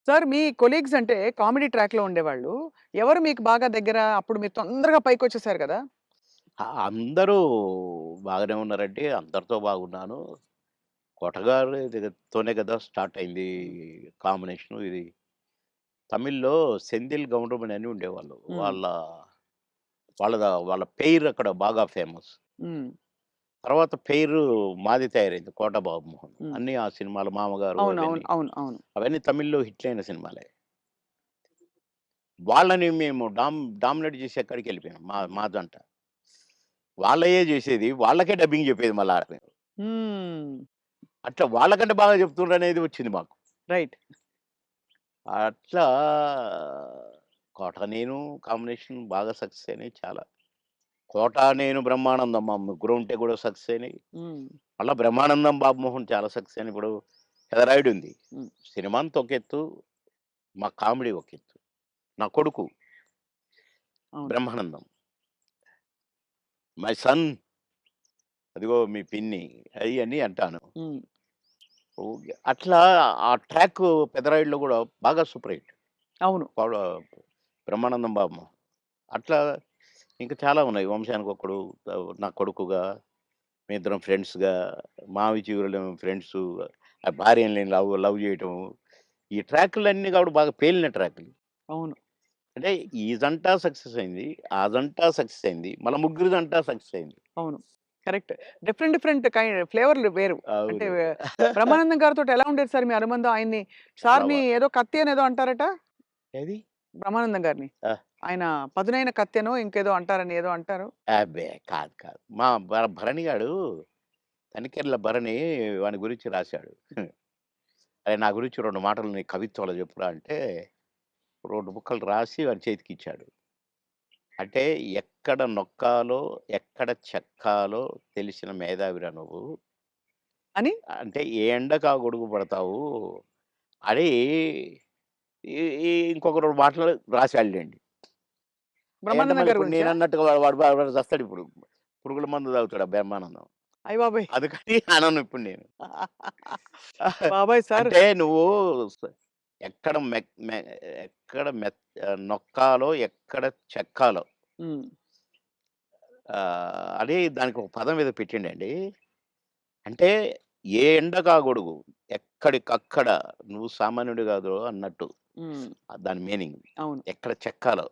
Sir మీ colleagues అంటే comedy ట్రాక్‌లో ఉండేవాళ్ళు. ఎవరు మీకు బాగా దగ్గర? అప్పుడు మీరు తొందరగా పైకొచ్చేసారు గదా! అందరూ బాగానే ఉన్నారండి. అందరితో బాగున్నాను. 'కోటగారి' తోనే కదా స్టార్ట్ అయింది హ్మ్. కాంబినేషను ఇది. తమిళ్‌లో 'సెంథిల్ గౌండమణి' అని ఉండేవాళ్ళు. హ్మ్. వాళ్ళ పెయిర్ అక్కడ బాగా ఫేమస్. హ్మ్. తర్వాత పెయిరు మాది తయారైంది 'కోట బాబుమోహన్.' హ్మ్. అన్నీ ఆ సినిమాలు 'మామగారు' అవును. అవును. అవన్నీ. అవును. అవును. అవన్నీ తమిళ్‌లో హిట్లయిన సినిమాలే. వాళ్ళని మేము డామినేట్ చేసి ఎక్కడికెళ్ళిపోయాం మా జంట. వాళ్ళయే చేసేది. వాళ్ళకే డబ్బింగ్ చెప్పేది మళ్ళా. హ్మ్. అట్లా వాళ్ళకంటే బాగా చెప్తుండ్రనేది వచ్చింది మాకు. రైట్. అట్లా 'కోట నేను' కాంబినేషన్ బాగా సక్సెస్ అయినాయి చాలా. 'కోట నేను' 'బ్రహ్మానందం' మా ముగ్గురం ఉంటే కూడా సక్సెస్ అయినాయి. హ్మ్. మళ్ళా 'బ్రహ్మానందం' 'బాబుమోహన్' చాలా సక్సెస్ అయినాయి. ఇప్పుడు 'పెదరాయుడు' ఉంది. హ్మ్. సినిమా అంతా ఒక ఎత్తు, మా కామెడీ ఒక ఎత్తు. నా కొడుకు అవును. 'బ్రహ్మానందం' మై సన్ అదిగో మీ పిన్ని అయన్నీ అంటాను. హ్మ్. ఓకే. అట్లా ఆ ట్రాక్ 'పెదరాయుడులో' కూడా బాగా సూపర్ హిట్. అవును. పౌడ 'బ్రహ్మానందం' బాబు. అట్లా ఇంకా చాలా ఉన్నాయి. 'వంశానికొక్కడు', నా కొడుకుగా, మేమిద్దరం ఫ్రెండ్స్‌గా, 'మావి చిగురులేమో' ఫ్రెండ్సు, ఆ భార్యని నేను లవ్ చేయటం. ఈ ట్రాకులన్నీ కూడా బాగా పేలిన ట్రాకులు. అవును. అంటే ఈ జంట సక్సెస్ అయింది. ఆ జంట సక్సెస్ అయింది. మళ్ళా ముగ్గురి జంట సక్సెస్ అయింది. అవును. కరెక్ట్. డిఫరెంట్ డిఫరెంట్ ఫ్లేవర్‌లు వేరు. అంటే అవును. బ్రహ్మానందం గారితోటి ఎలా ఉండేది సార్ మీ అనుబంధం? ఆయన్ని చాలా సార్‌ని ఏదో కత్తి అనేదో అంటారట? ఏది? బ్రహ్మానందం గారిని. ఆ! ఆయన పదునైన కత్తెనో ఇంకేదో అంటారని ఏదో అంటారు. అబ్బే! కాదు. మా భరణి గాడు తనికెళ్ళ భరణి వాని గురించి రాశాడు. "అరేయ్! నా గురించి 2 మాటలు నీ కవిత్వంలో చెప్పురా" అంటే 2 ముక్కలు రాసి వాని చేతికిచ్చాడు. అంటే ఎక్కడ నొక్కాలో, ఎక్కడ చెక్కాలో తెలిసిన మేధావిరా నువ్వు. అని అంటే ఏ ఎండకు ఆ గొడుగు పడతావు అని ఈ ఈ ఇంకొక 2 మాటలు రాసాడులెండి. అయంటే బ్రహ్మానందం మళ్ళీ గారి ఇప్పుడు గురించా? నేనన్నట్టుగా వాడు చస్తాడిప్పుడు. పురుగుల మందు తాగుతాడు ఆ బ్రహ్మానందం. అయ్య బాబోయ్! అందుకని అనను ఇప్పుడు నేను. బాబోయ్! సార్ అంటే నువ్వు స్ ఎక్కడ మెక్ మె ఎక్కడ నొక్కాలో, ఎక్కడ చెక్కాలో హ్మ్. అని దానికి ఒక పదం ఏదో పెట్టిండండి. అంటే ఏ ఎండకా గొడుగు, ఎక్కడికక్కడ నువ్వు సామాన్యుడు కాదు అన్నట్టు. హ్మ్. దాని మీనింగ్. అవును. ఎక్కడ చెక్కాలో.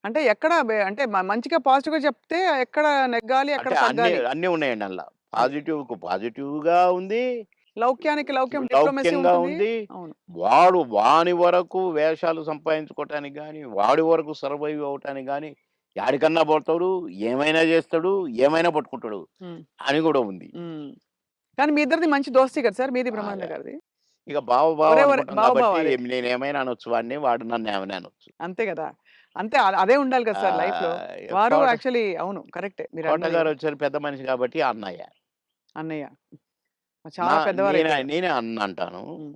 అంటే ఎక్కడ అంటే మంచిగా పాజిటివ్‌గా చెప్తే ఎక్కడ నెగ్గాలి, ఎక్కడ అంటే అన్నీ తగ్గాలి. అన్నీ ఉన్నాయండి అందుల. అది. పాజిటివ్‌కు పాజిటివ్‌గా ఉంది. లౌక్యానికి లౌక్యం డిప్లొమసీ లౌక్యంగా ఉంటుంది. ఉంది. అవును. వాని వరకు వేషాలు సంపాదించుకోవటానికి గాని, వాడి వరకు సర్వైవ్ అవ్వటానికి గాని, యాడికన్నా పోతాడు, ఏమైనా చేస్తాడు, ఏమైనా పట్టుకుంటాడు హ్మ్. అని గూడా ఉంది. హ్మ్. కానీ మీ ఇద్దరిది మంచి దోస్తీ కదా సార్! మీది అదే. బ్రహ్మానందం గారిది. ఇక బావ ఒరే అనుకుంటాం బావ బావ కాబట్టి అదే. నేనేమైనా అనొచ్చు వాడిని, వాడు నన్నేమైనా అనొచ్చు. అంతే గదా! అంతే అదే ఉండాలి కదా సార్ లైఫ్‌లో. వారు కోట యాక్చువల్లీ అవును. కరెక్టే మీరన్నది. కోటగారొచ్చారు పెద్ద మనిషి కాబట్టి అన్నయ్య. అన్నయ్య. చాలా పెద్దవారైపోయారు. నేనే అన్న అంటాను. హ్మ్.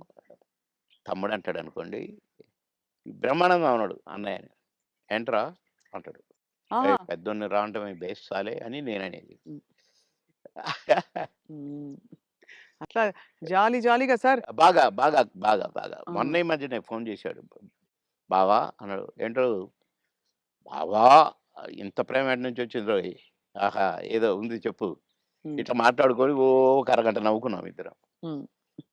తమ్ముడంటాడనుకోండి. బ్రహ్మానందం అనడు అన్నయ్యని. "ఏంట్రా" అంటాడు. ఆహా! "ఏయ్! పెద్దోడిని రా అంటే బేస్ సాలే" అని నేననేది. హ్మ్. హ్మ్. అట్లా జాలీ జాలీగా సార్. బాగా. ఆ! మొన్న ఈ మధ్యనే ఫోను చేశాడు. "బావా" అన్నాడు. "ఏంటో బావా ఇంత ప్రేమ ఎటు నుంచొచ్చిందోయ్! ఆహా! ఏదో ఉంది చెప్పు." హ్మ్. ఇట్లా మాట్లాడుకొని ఓ ఒక అరగంట నవ్వుకున్నాం ఇద్దరం. హ్మ్.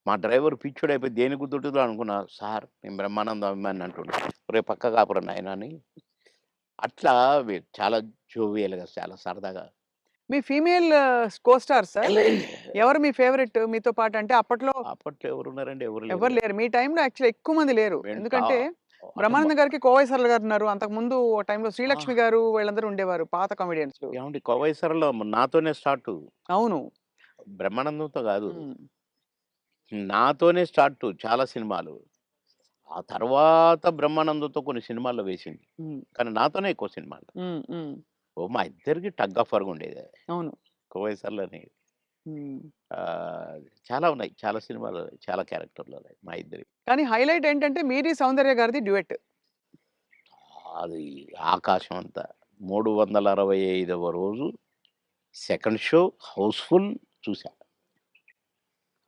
మా డ్రైవర్ పిచ్చోడైపోయి దేనికి గుద్దుతుందో అనుకున్నా. సార్ నేను బ్రహ్మానందం అభిమానిని అంటుండు. ఒరేయ్! పక్కకు ఆపురా నాయనా అని. అట్లా చాలా జోవియల్‌గా చాలా సరదాగా. మీ ఫీమేల్ కో స్టార్ సార్? ఎవరు మీ ఫేవరెట్ మీతో పాటు? అంటే అప్పట్లో అప్పట్లో ఎవరున్నారండి? ఎవరు లేరు. ఎవరు లేరు. మీ టైమ్‌లో యాక్చువల్లీ ఎక్కువ మంది లేరు. వెంట ఎందుకంటే అంటే బ్రహ్మానందం గారికి కోవై సరళ గారున్నారు. అంతకుముందు ఓ టైమ్‌లో ఆ! శ్రీలక్ష్మి గారు వీళ్ళందరూ ఉండేవారు పాత కామెడియన్స్‌లు. ఏవండీ 'కోవై సరళ' నాతోనే స్టార్టు. అవును. బ్రహ్మానందంతో గాదు. హ్మ్. నాతోనే స్టార్టు చాలా సినిమాలు. ఆ తర్వాత బ్రహ్మానందంతో కొన్ని సినిమాల్లో వేసింది. హ్మ్. కానీ నాతోనే ఎక్కువ సినిమాలు. హ్మ్. మా ఇద్దరికి టగ్ ఆఫ్ వార్ ఉండేది. అవును. 'కోవై సరళని' హ్మ్. చాలా ఉన్నాయి. చాలా సినిమాలు, చాలా క్యారెక్టర్‌లున్నాయి మా ఇద్దరివి. కానీ హైలైట్ ఏంటంటే మీది, సౌందర్య గారిది డ్యూయెట్. అది ఆకాశం అంత. 365వ రోజు సెకండ్ షో హౌస్‌ఫుల్ చూసా.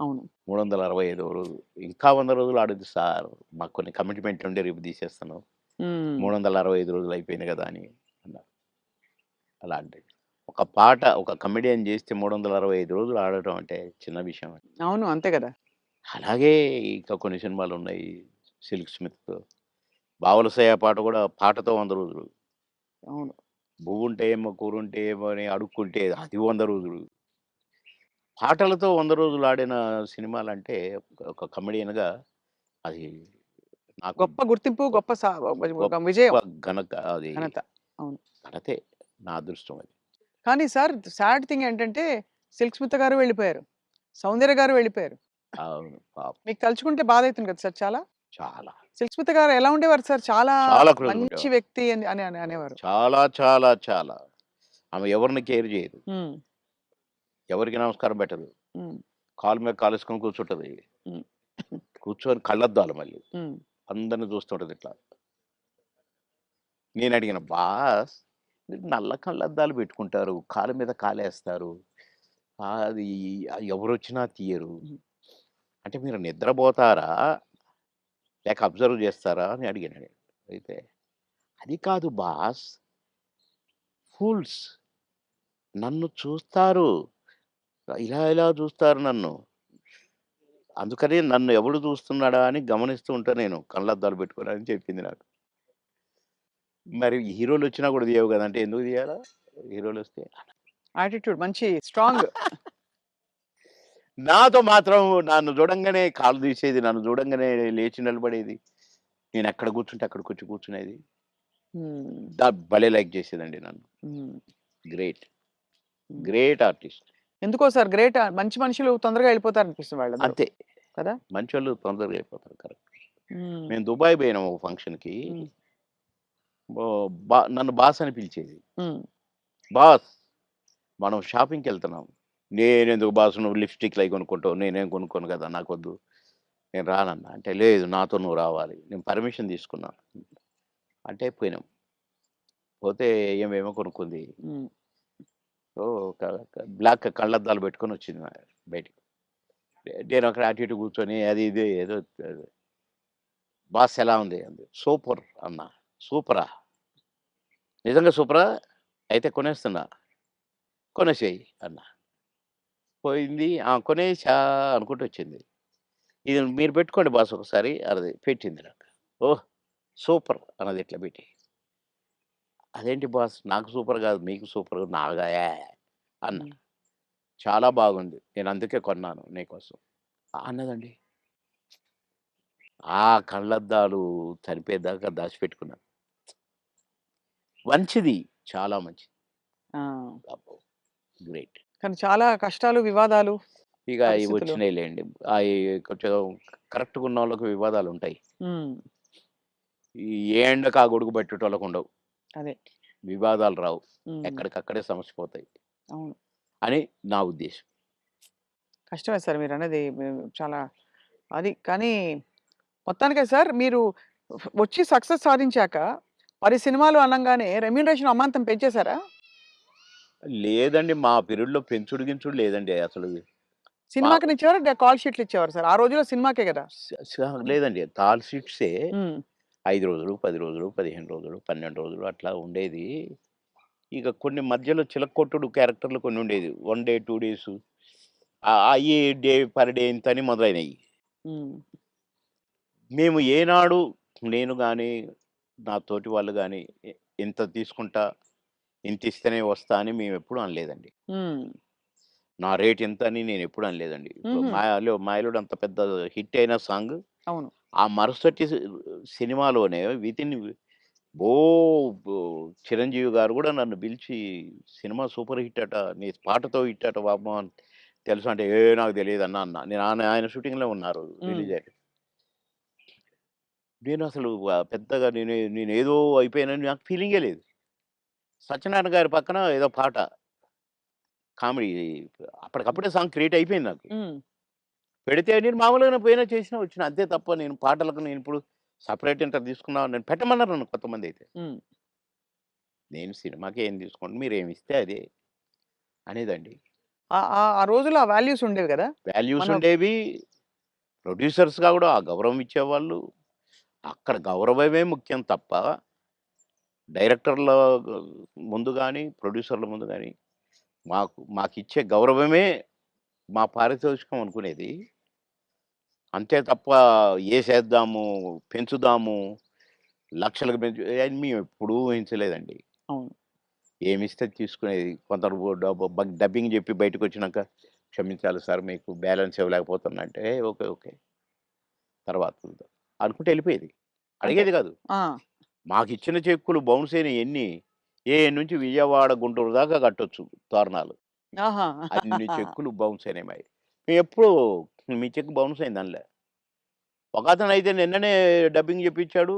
అవును. 365 రోజులు. ఇంకా 100 రోజులు ఆడొద్దు సార్. మాకు కొన్ని కమిట్మెంట్లు ఉండి రేపు తీసేస్తాను. హ్మ్. 365 రోజులు అయిపోయింది కదా! అని అన్నారు. అలాంటిది. ఒక పాట ఒక కమెడియన్ చేస్తే 365 రోజులు ఆడటం అంటే చిన్న విషయం. అవును. అంతే గదా! అలాగే ఇంకా కొన్ని సినిమాలున్నాయి. 'సిల్క్ స్మిత్', 'బావలసయ్య' పాట కూడా పాటతో 100 రోజులు. అవును. 'బువ్వుంటే ఏమో కూరుంటే ఏమో' అని అడుక్కుంటే అది 100 రోజులు. పాటలతో 100 రోజులు ఆడిన సినిమాలంటే ఒక కమెడియన్‌గా అది నాకు గొప్ప గుర్తింపు, గొ గొప్ప ఒక గొప్ప విజయం. అది ఘనత. అవును. ఘనతే. నా అదృష్టం అది. కానీ సార్ సాడ్ థింగ్ ఏంటంటే 'సిల్క్ స్మిత' గారు వెళ్ళిపోయారు. 'సౌందర్య' గారు వెళ్ళిపోయారు. అవును. పాపం. మీకు తలుచుకుంటే బాధైతుంది కదా సార్ చాలా? చాలా. 'సిల్క్ స్మిత' గారు ఎలా ఉండేవారు సార్? చాలా చాలా క్లోజ్‌గా మంచి ఉండేవారు. వ్యక్తి అని అని అని అనేవారు. చాలా, చాలా, చాలా. ఆమె ఎవరిని కేర్ చేయదు. హ్మ్. ఎవరికీ నమస్కారం పెట్టదు. హ్మ్. కాలు మీద కాలేసుకొని కూర్చుంటది. హ్మ్. కూర్చొని కళ్ళద్దాలు మళ్ళీ. హ్మ్. అందరిని చూస్తుంటది ఇట్లా. నేనడిగిన, "బాస్ మీరు నల్ల కళ్ళద్దాలు పెట్టుకుంటారు. కాలు మీద కాలేస్తారు. అది ఎవరొచ్చినా తీయరు. హ్మ్. అంటే మీరు నిద్రపోతారా? లేక అబ్జర్వ్ చేస్తారా?" అని అడిగాను నేను. అయితే, "అది కాదు బాస్ ఫూల్స్ నన్ను చూస్తారు. ఇలా ఇలా చూస్తారు నన్ను. అందుకని నన్ను ఎవడు చూస్తున్నాడా అని గమనిస్తూ ఉంటా నేను కళ్ళద్దాలు పెట్టుకొని" అని చెప్పింది నాకు. మరి హీరోలొచ్చినా కూడా తీయవు గదా! అంటే ఎందుకు తీయాలా? హీరోలొస్తే? యాటిట్యూడ్ మంచి స్ట్రాంగ్. నాతో మాత్రం నన్ను చూడంగానే కాళ్ళు తీసేది. నన్ను చూడంగానే లేచి నిలబడేది. నేనెక్కడ కూర్చుంటే అక్కడికొచ్చి కూర్చునేది. హ్మ్. భలే లైక్ చేసేదండి నన్ను. హ్మ్. గ్రేట్. హ్మ్. Great artist. ఎందుకో సార్ గ్రేట్ మంచి మనుషులు తొందరగా వెళ్ళిపోతారనిపిస్తుంది వాళ్ళందరూ. అంతే. కదా! మంచోళ్ళు తొందరగా అయిపోతారు. కరెక్ట్. హ్మ్. మేము దుబాయ్ పోయినాం ఒక ఫంక్షన్‌కి. హ్మ్. నన్ను బాస్ అని పిలిచేది. హ్మ్. బాస్ మనం షాపింగ్‌కెళ్తున్నాం. నేనెందుకు బాస్ నువ్వు లిప్‌స్టిక్‌లయి కొనుక్కుంటావు. నేనేం కొనుక్కోను కదా! నాకొద్దు. నేను రానన్నా. అంటే లేదు నాతో నువ్వు రావాలి. నేను పర్మిషన్ తీసుకున్నా. అంటే పోయినాం. పోతే ఈమేమో కొనుక్కుంది. హ్మ్. ఓహ్! బ్లాక్ కళ్ళద్దాలు పెట్టుకొనొచ్చింది బయటికి. నేనక్కడ అటు ఇటు కూర్చొని అది ఇది ఏదో బాస్ ఎలా ఉంది? అంది. సూపర్ అన్నా. సూపరా? నిజంగా సూపరా? అయితే కొనేస్తున్నా. కొనేసేయి అన్నా. పోయింది. ఆ! కొనేసా అనుకుంటూ వచ్చింది. ఇది మీరు పెట్టుకోండి బాస్ ఒకసారి అన్నది. పెట్టింది నాకు. ఓహ్! సూపర్ అన్నది ఇట్లా పెట్టి. అదేంటి బాస్ నాకు సూపర్ కాదు మీకు సూపర్ నాగా అన్నా. హ్మ్. చాలా బాగుంది. నేను అందుకే కొన్నాను నీకోసం. అన్నదండి. ఆ కళ్ళద్దాలు చనిపోయేదాకా దాచిపెట్టుకున్నాను. మంచిది. చాలా మంచిది. ఆ! అబ్బో! గ్రేట్. కానీ చాలా కష్టాలు, వివాదాలు, ఇక ఇవి పరిస్థితులు. వచ్చినాయిలెండి. అయి కొంచెం కరెక్ట్‌గా ఉన్నోళ్ళకి వివాదాలుంటాయి. హ్మ్. ఏ ఎండకు ఆ గొడుగు పట్టేటోళ్ళకుండవు. అదే. వివాదాలు రావు. హ్మ్. ఎక్కడికక్కడే సమసిపోతాయి అవును. అని నా ఉద్దేశం. కష్టమే సార్ మీరన్నది. చాలా అది కానీ మొత్తానికే సార్ మీరు వచ్చి సక్సెస్ సాధించాక 10 సినిమాలు అనంగానే రెమ్యూనరేషన్ అమాంతం పెంచేసారా? లేదండి. మా పీరియడ్‌లో పెంచుడు గించుడు లేదండి అసలు. మా సినిమాకినిచ్చేవారా? కాల్ షీట్లు ఇచ్చేవారా సార్? ఆ రోజుల్లో సినిమాకే గదా! స స లేదండి. కాల్ షీట్సే హ్మ్. 5 రోజులు, 10 రోజులు, 15 రోజులు, 12 రోజులు అట్లా ఉండేది. ఇక కొన్ని మధ్యలో చిలక్కొట్టుడు క్యారెక్టర్‌లు కొన్ని ఉండేది. 1 డే, 2 డేసు అయ్యి డే పర్ డే ఇంతని మొదలైనయి. హ్మ్. మేము ఏనాడు నేను గాని, నా తోటి వాళ్ళు గాని ఇంత తీసుకుంటా, ఇంతిస్తేనే వస్తా అని మేమెప్పుడు అనలేదండి. హ్మ్. నా రేట్ ఇంత అని నేనెప్పుడు అనలేదండి. ఇప్పుడు హుహు. 'మాయలోడు' అంత పెద్ద హిట్ అయిన సాంగ్ అవును. ఆ మరుసటి సినిమాలోనే వితిన్ ఓ బో 'చిరంజీవి' గారు గూడా నన్ను పిలిచి "సినిమా సూపర్ హిట్ అట. నీ పాటతో హిట్ అట బాబు" అని తెలుసా అంటే, నాకు తెలీదన్నా" అన్నా. నేను ఆయన షూటింగ్‌లో ఉన్నారు హ్మ్. రిలీజ్ అయ్యాక. నేనసలు పెద్దగా నేనేదో అయిపోయానని నాకు ఫీలింగే లేదు. సత్యనారాయణ గారి పక్కన ఏదో పాట కామెడీ అప్పటికప్పుడే సాంగ్ క్రియేట్ అయిపోయింది నాకు. హ్మ్. పెడితే నేను మామూలుగానే పోయినా, చేసినా, వచ్చినా. అంతే తప్ప నేను పాటలకు నేనిప్పుడు సెపరేట్ ఇంత తీసుకున్నా నన్ను పెట్టమన్నారు నన్ను కొంతమందైతే. హ్మ్. నేను సినిమాకి ఏం తీసుకోండి మీరేమిస్తే అదే అనేదండి. ఆ రోజుల్లో ఆ వాల్యూస్ ఉండేవి గదా! వాల్యూస్ మన ఉండేవి. ప్రొడ్యూసర్స్‌గా గూడా ఆ గౌరవం ఇచ్చేవాళ్ళు. అక్కడ గౌరవమే ముఖ్యం తప్ప, డైరెక్టర్ల ముందు గాని, ప్రొడ్యూసర్ల ముందు గాని, మాకిచ్చే గౌరవమే మా పారితోషికం అనుకునేది. అంతే తప్ప ఏసేద్దాము, పెంచుదాము, లక్షలకు పెంచు అని మేమెప్పుడూ ఊహించలేదండి. అవును. ఏమిస్తే తీసుకునేది. కొందరు డబ్బింగ్ జెప్పి బయటకొచ్చినాక, "క్షమించాలి సార్ మీకు బ్యాలెన్స్ ఇవ్వలేకపోతున్నా" అంటే, ఓకే. ఓకే. తర్వాత చూద్దాం అనుకుంటే ఎళ్ళిపోయేది. అంతే. అడిగేది గాదు. ఆ! మాకిచ్చిన చెక్కులు బౌన్స్ అయినయి ఎన్ని, నుంచి విజయవాడ, గుంటూరు దాకా కట్టొచ్చు తోరణాలు. ఆహా! అన్ని చెక్కులు బౌన్స్ అయినాయి మాయి. మేమెప్పుడు మీ చెక్ బౌన్స్ అయిందనలే. ఒకతనైతే నిన్ననే డబ్బింగ్ జెప్పించాడు.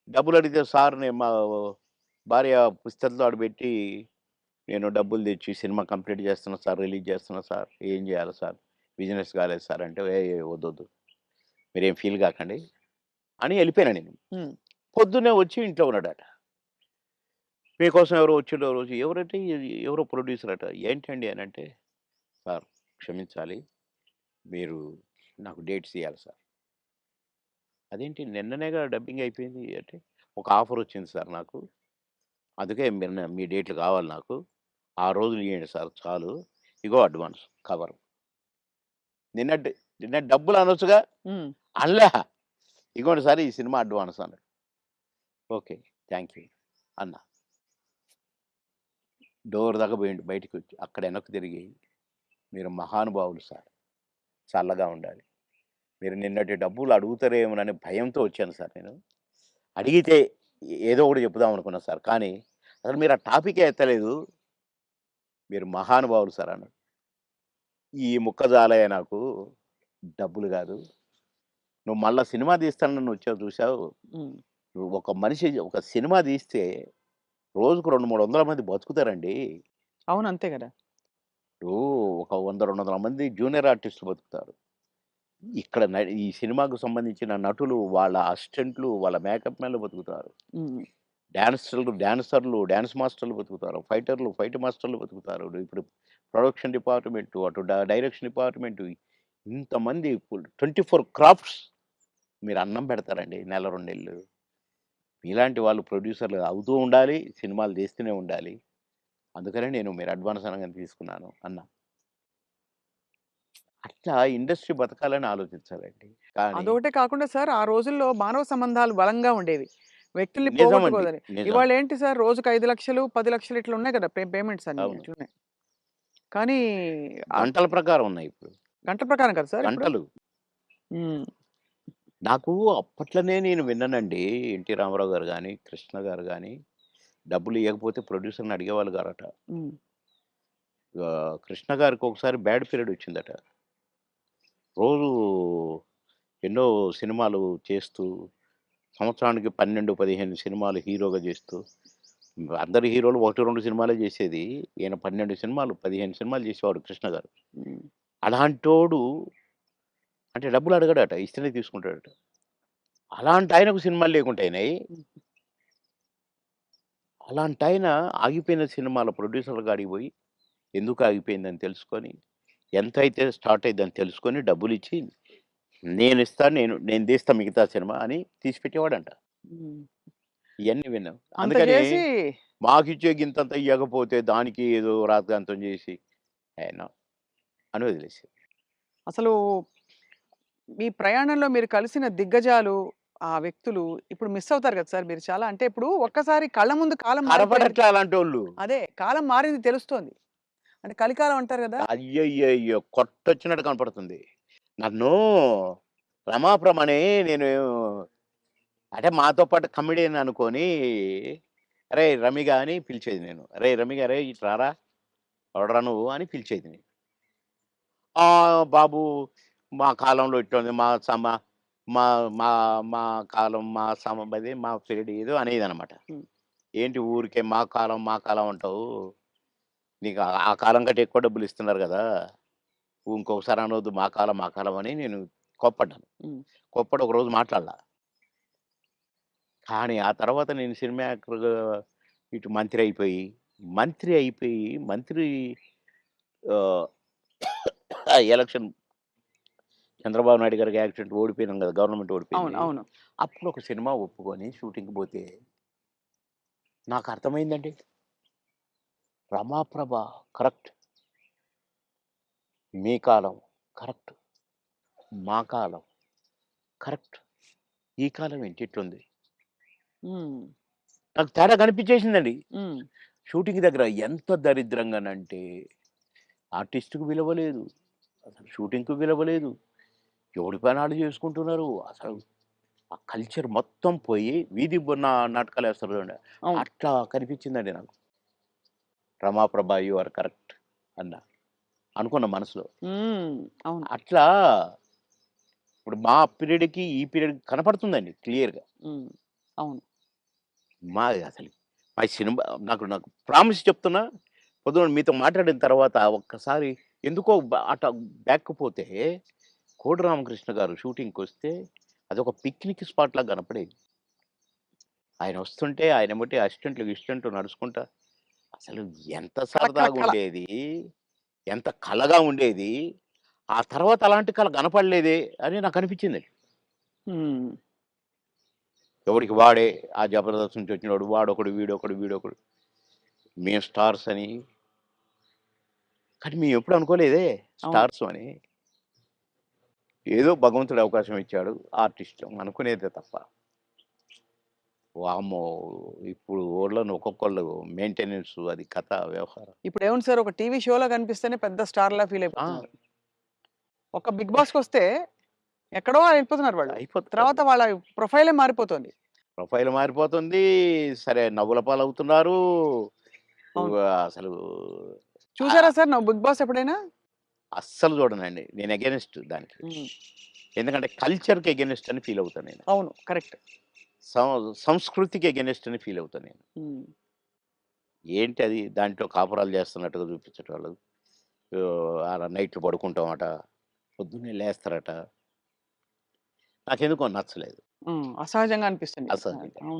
డబ్బులడిగితే సార్‌ని మా భార్య పుస్తెలతాడు బెట్టి, "నేను డబ్బులు తెచ్చి సినిమా కంప్లీట్ చేస్తున్నా సార్, రిలీజ్ చేస్తున్నా సార్. ఏం జేయాలి సార్? బిజినెస్ కాలేదు సార్" అంటే, "ఏయ్! వద్దొద్దు. మీరేం ఫీల్ గాకండి" అని ఎళ్ళిపోయాను నేను. హ్మ్. పొద్దున్నే వచ్చి ఇంట్లో ఉన్నాడట. "మీకోసం ఎవరో వచ్చిండ్రు ఆ రోజు." ఎవరంటే ఎవరో ప్రొడ్యూసర్ అట. "ఏంటండి" అనంటే, "సార్ క్షమించాలి. మీరు నాకు డేట్స్ ఇయ్యాలి సార్." "అదేంటి నిన్ననేగా డబ్బింగ్ అయిపోయింది" అంటే, "ఒక ఆఫర్ వచ్చింది సార్ నాకు. అందుకే మీరు మీ డేట్లు కావాలి నాకు. ఆ రోజులు ఇయ్యండి సార్ చాలు. ఇగో అడ్వాన్స్ కవరు." నిన్నటి నిన్నటి డబ్బులు అనొచ్చుగా? హ్మ్. అనలే. "ఇగోండి సార్ ఈ సినిమా అడ్వాన్స్" అన్నాడు. "ఓకే. థాంక్ యూ" అన్నా. డోర్ దాకా పోయిండు బయటికొచ్చి. అక్కడ వెనక్కి తిరిగి, "మీరు మహానుభావులు సార్. చల్లగా ఉండాలి. మీరు నిన్నటి డబ్బులు అడుగుతారేమోననే భయంతో వచ్చాను సార్ నేను. అడిగితే ఏదో ఒకటి చెప్పుదాం అనుకున్నా సార్. కానీ అసలు మీరు ఆ టాపికే ఎత్తలేదు. మీరు మహానుభావులు సార్" అన్నాడు. ఈ ముక్క చాలయ్య నాకు. డబ్బులు గాదు. నువ్వు మళ్ళా సినిమా తీస్తానని వచ్చావు చూసావు. హ్మ్. నువ్వు ఒక మనిషి ఒక సినిమా తీస్తే రోజుకు 200, 300 మంది బతుకుతారండి. అవును. అంతే గదా! ఇప్పుడు ఒక 100, 200 మంది జూనియర్ ఆర్టిస్టులు బతుకుతారు. ఇక్కడ ఈ సినిమాకు సంబంధించిన నటులు, వాళ్ళ అసిస్టెంట్లు, వాళ్ళ మేకప్ మ్యాన్‌లు బతుకుతారు. హ్మ్. డాన్సర్లు, డాన్స్ మాస్టర్లు బతుకుతారు. ఫైటర్లు, ఫైట్ మాస్టర్లు బతుకుతారు. ఇప్పుడు ప్రొడక్షన్ డిపార్ట్‌మెంటు, అటు డైరెక్షన్ డిపార్ట్‌మెంటు ఇంతమంది 24 క్రాఫ్ట్స్ మీరు అన్నం పెడతారండి నెల, 2 నెలలు. మీలాంటి వాళ్ళు ప్రొడ్యూసర్‌లు అవుతూ ఉండాలి. సినిమాలు తీస్తూనే ఉండాలి. అందుకనే నేను మీరు అడ్వాన్స్ అనంగానే తీసుకున్నాను అన్నా. అట్లా ఇండస్ట్రీ బతకాలని ఆలోచించాలండి. కానీ అదొకటే కాకుండా సార్ ఆ రోజుల్లో మానవ సంబంధాలు బలంగా ఉండేవి. వ్యక్తుల్ని నిజమండి. పోగొట్టుకోదని. నిజం. ఇవాళేంటి సార్ రోజుకి 5,00,000, 10,00,000 ఇట్లా ఉన్నాయి గదా! పేమెంట్స్ అన్నీ అవును. ఇట్లున్నాయి. కానీ ఆహ్, గంటల ప్రకారం ఉన్నాయి ఇప్పుడు. గంటల ప్రకారం కదా సార్ ఇప్పుడు? గంటలు. హ్మ్. నాకు అప్పట్లోనే నేను విన్నానండి. 'ఎన్టీ రామారావు' గారు గాని, 'కృష్ణ' గారు గాని డబ్బులు ఇయ్యకపోతే ప్రొడ్యూసర్‌ని అడిగేవాళ్ళు గారట. హ్మ్. 'కృష్ణ' గారికి ఒకసారి బ్యాడ్ పీరియడ్ వచ్చిందట. రోజు ఎన్నో సినిమాలు చేస్తూ, సంవత్సరానికి 12, 15 సినిమాలు హీరోగా చేస్తూ, అందరు హీరోలు 1, 2 సినిమాలే చేసేది. ఈయన 12 సినిమాలు, 15 సినిమాలు చేసేవాడు 'కృష్ణ' గారు. హ్మ్. అలాంటోడు అంటే డబ్బులు అడగడట. ఇస్తేనే తీసుకుంటాడట. అలాంటాయనకు సినిమాలు లేకుంటే అయినాయి. హ్మ్. అలాంటాయన ఆగిపోయిన సినిమాల ప్రొడ్యూసర్‌ల కాడికి పోయి, ఎందుకు ఆగిపోయిందని తెలుసుకొని, ఎంతైతే స్టార్ట్ అయిద్దని తెలుసుకొని డబ్బులిచ్చి, నేనిస్తాను నేను నేను తీస్తా మిగతా సినిమా అని తీసి పెట్టేవాడంట. హ్మ్. ఇయన్నీ విన్నాం. అంత అందుకని చేసి మాకిచ్చే గింతంతా ఇయ్యకపోతే దానికి ఏదో రాద్ధాంతం చేసి, నో అని వదిలేసారు. అసలు మీ ప్రయాణంలో మీరు కలిసిన దిగ్గజాలు, ఆ వ్యక్తులు ఇప్పుడు మిస్ అవుతారు కదా సార్ మీరు చాలా. అంటే ఇప్పుడు ఒక్కసారి కళ్ళ ముందు కాలం మారిపోయింది. కనపడట్లే అలాంటోళ్ళు. అదే కాలం మారింది తెలుస్తోంది. అంటే కలికాలం అంటారు గదా! అయ్యయ్యయ్యో! కొట్టొచ్చినట్టు కనపడుతుంది. నన్ను రమాప్రమని నేను అంటే మాతో పాటు కమెడియన్ అనుకోని, "అరేయ్! రమిగా" అని పిలిచేది నేను. "అరేయ్! రమిగా అరేయ్! ఇటు రారా! ఎవడురా నువ్వు" అని పిలిచేది నేను. బాబు మా కాలంలో ఇట్లుంది. మా సమ మా మా మా కాలం మా అదే మా పీరియడ్ ఏదో అనేదనమాట. హ్మ్. ఏంటి ఊరికే మా కాలం అంటావు. నీకు ఆ కాలం కంటే ఎక్కువ డబ్బులిస్తున్నారు గదా! ఇంకొకసారి అనొద్దు మా కాలం అని నేను కోప్పడ్డాను. హ్మ్. కోప్పడి ఒకరోజు మాట్లాడలా. కానీ ఆ తర్వాత నేను సినిమా యాక్టర్‌గా ఇటు మంత్రి అయిపోయి, మంత్రి ఆహ్, ఆ ఎలక్షన్ చంద్రబాబు నాయుడు గారికి యాక్సిడెంట్ ఓడిపోయినాం కదా! గవర్నమెంట్ అవును. ఓడిపోయింది. అవును. అప్పుడు ఒక సినిమా ఒప్పుకొని షూటింగ్‌కి పోతే నాకర్థమైందండి. 'రమాప్రభ' కరెక్ట్. మీ కాలం కరెక్ట్. మా కాలం కరెక్ట్. ఈ కాలం ఏంటి ఇట్లుంది? హ్మ్. నాకు తేడా కనిపించేసిందండి. హ్మ్. షూటింగ్ దగ్గర ఎంత దరిద్రంగానంటే ఆర్టిస్ట్‌కి విలువ లేదు. అసలు షూటింగ్‌కి విలువ లేదు. ఎవడి పని ఆళ్ళు చేసుకుంటున్నారు. అసలు ఆ కల్చర్ మొత్తం పోయి వీధి నాటకాలేస్తారు చూడండి. అవును. అట్లా కనిపించిందండి నాకు. 'రమాప్రభ యూ ఆర్ కరెక్ట్' అన్నా. అనుకున్న మనసులో. హ్మ్. అవును. అట్లా ఇప్పుడు మా పీరియడ్‌కి, ఈ పీరియడ్‌కి కనపడుతుందండి క్లియర్‌గా. హ్మ్. అవును. మా అసలు మా సినిమా నాకు నాకు ప్రామిస్ చెప్తున్నా, పొద్దున మీతో మాట్లాడిన తర్వాత ఒక్కసారి ఎందుకో అట బ్యాక్‌కి పోతే, కోడి రామకృష్ణ గారు షూటింగ్‌కొస్తే అదొక పిక్నిక్ స్పాట్‌లాగా కనపడేది. ఆయనొస్తుంటే ఆయనెమ్మటే అసిస్టెంట్లు, గిసిస్టెంట్లు నడుచుకుంటా అసలు ఎంత కళ, కళ, కళ. సరదాగుండేది. ఎంత కళగా ఉండేది. ఆ తర్వాత అలాంటి కళ కనపడలేదే అని నాకనిపించిందండి. హ్మ్. ఎవడికి వాడే ఆ 'జబర్దస్త్' నుంచి వచ్చినోడు వాడొకడు, వీడొకడు, వీడొకడు. మేము స్టార్స్ అని. కానీ మేమెప్పుడు అనుకోలేదే అవును. స్టార్స్ అని. ఏదో భగవంతుడు అవకాశం ఇచ్చాడు. ఆర్టిస్ట్ అనుకునేదే తప్ప. వామ్మో! ఇప్పుడు ఓళ్ళను ఒక్కొక్కళ్ళు మెయింటెనెన్స్ అది కథ, వ్యవహారం. ఇప్పుడేముంది సార్ ఒక టీవీ షోలో కనిపిస్తేనే పెద్ద స్టార్‌లా ఫీల్ ఆ! అయిపోతున్నారు. ఒక 'బిగ్ బాస్'కొస్తే ఎక్కడో వెళ్ళిపోతున్నారు వాళ్ళు. అయిపోతున్నారు. తర్వాత వాళ్ళ ప్రొఫైలే మారిపోతుంది. ప్రొఫైల్ మారిపోతుంది. సరే నవ్వుల పాలవుతున్నారు. అవును. అసలు చూసారా ఆహ్, సార్ నువ్వు 'బిగ్ బాస్' ఎప్పుడైనా? అస్సలు చూడనండి. నేను అగైన్స్ట్ దానికి. హ్మ్. ఎందుకంటే కల్చర్‌కి అగైన్స్ట్ అని ఫీల్ అవుతా నేను. అవును. కరెక్ట్. సంస్కృతికి అగైన్స్ట్ అని ఫీల్ అవుతా నేను. హ్మ్. ఏంటి అది దాంట్లో కాపురాలు చేస్తున్నట్టుగా చూపించేటోళ్ళు. ఆడ నైట్‌లు పడుకుంటామట. పొద్దున్నే లేస్తారట. నాకెందుకో నచ్చలేదు. హ్మ్. అసహజంగా అనిపిస్తుంది. అసహ్యంగా. అవును.